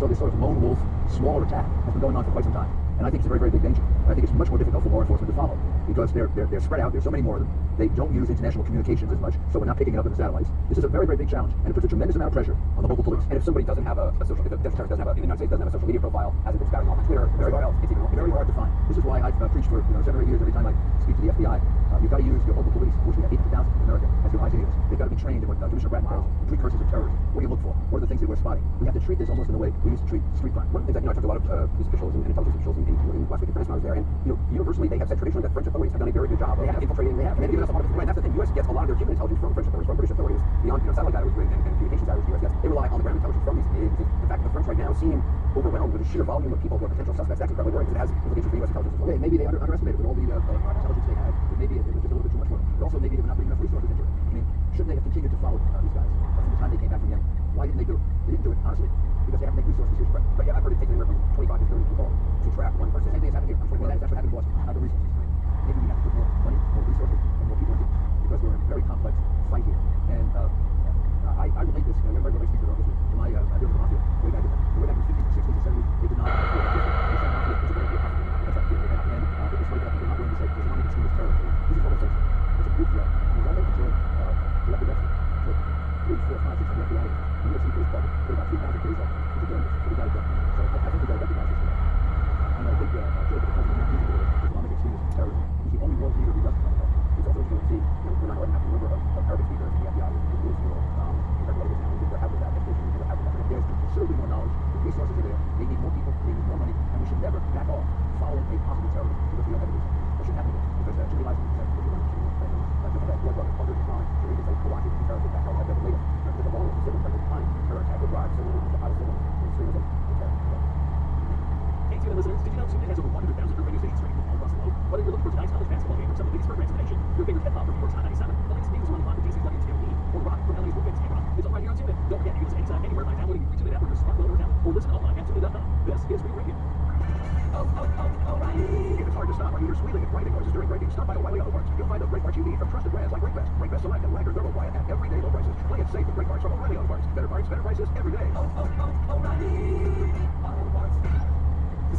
So this sort of lone wolf, smaller attack has been going on for quite some time. And I think it's a very, very big danger. I think it's much more difficult for law enforcement to follow because they're spread out. There's so many more of them. They don't use international communications as much, so we're not picking it up in the satellites. This is a very, very big challenge, and it puts a tremendous amount of pressure on the local police. And if somebody doesn't have a social, if a terrorist doesn't have in the United States doesn't have a social media profile, hasn't been spouting off on Twitter, or everywhere else, it's even very hard to find. This is why I've preached for 7 or 8 years every time I speak to the FBI. You've got to use your local police, which we have 800,000 in America, as your eyes and ears. They've got to be trained in what Commissioner Bratton calls precursors of terrorism. What do you look for? What are the things that we're spotting? We have to treat this almost in the way we used to treat street crime. One of the things that, I talked to a lot of police officials and intelligence officials in West Virginia when I was there, and universally they have said traditionally that French authorities have done a very good job of infiltrating. They have. And given us a lot of, right, that's the thing. U.S. gets a lot of their human intelligence from French authorities, from British authorities, beyond satellite data and communications data. The U.S. gets. They rely on the ground intelligence from these. In fact, the French right now seem overwhelmed with the sheer volume of people who are potential suspects. That's incredibly worrying because it has implications for U.S. intelligence as well. Maybe they underestimated with all the intelligence they had. But maybe it was just a little bit too much for them. But also maybe they were not putting enough resources into it. I mean, shouldn't they have continued to follow these guys from the time they came back from Yemen? Why didn't they do it? They didn't do it, honestly, because they have to make resources here. But yeah, I've heard it takes anywhere from 25 to 30 people to track one person. Same thing has happened here. Well, that's what happened to us. Not the resources. Maybe we have to put more money, more resources, and more people into it because we're in a very complex fight here. And I relate this, everybody relates to my deal with the mafia. Way back in the 50s, 60s, and 70s, they did not have the mafia. They said mafia was a very good mafia. That's right. And it was like that. People not willing to say there's money that's seen as terrorism. This is what it says. It's a big threat. And it's only until directed rescue. So 3, 4, 5, 6 of the FBI agents, the U.S. Police Department, put about 3,000 police officers into doing this. We got it done. So I think we got to recognize this today. And I think Joe Biden is using the Islamic extremism, terrorism. He's the only world leader we recognize. It's also interesting to see, we're not allowed to have a number of Arabic speakers in the FBI is compared to what it is now. We're out with that education, we're out with that. But there's considerably more knowledge, the resources are there, they need more people, they need more money, and we should never back off following a possible terrorist because we don't have evidence. That shouldn't happen because too many lives have been protected. That blood brother, under the time, so we can say proactive terrorist attack, I'll have that later. Because along with the civil defense behind terror attack will drive civil, Ohio civil, extremism, and terror. Hey, TV listeners, did you know TuneIn has over 100,000 radio stations ready for all across the globe? Whether you're looking for tonight's college basketball game or some of the biggest programs in the nation, your favorite hip hop from New York's Hot 97, the latest news on the DC's Legends TLE, or rock from LA's Wolfgangs and rock, it's all right here on TuneIn. Don't forget, you can listen anytime, anywhere by downloading the free TuneIn app or your smart phone or tablet, or listen online at TuneIn.com. This is Real Radio. O'Reilly. If it's hard to stop or you hear squealing and grinding noises during braking, stop by O'Reilly Auto Parts. You'll find the brake parts you need from trusted brands like Brake Best, Brake Best Select, and Wagner Thermal Quiet at everyday low prices. Play it safe with brake parts from O'Reilly Auto Parts. Better parts, better prices every day. O'Reilly.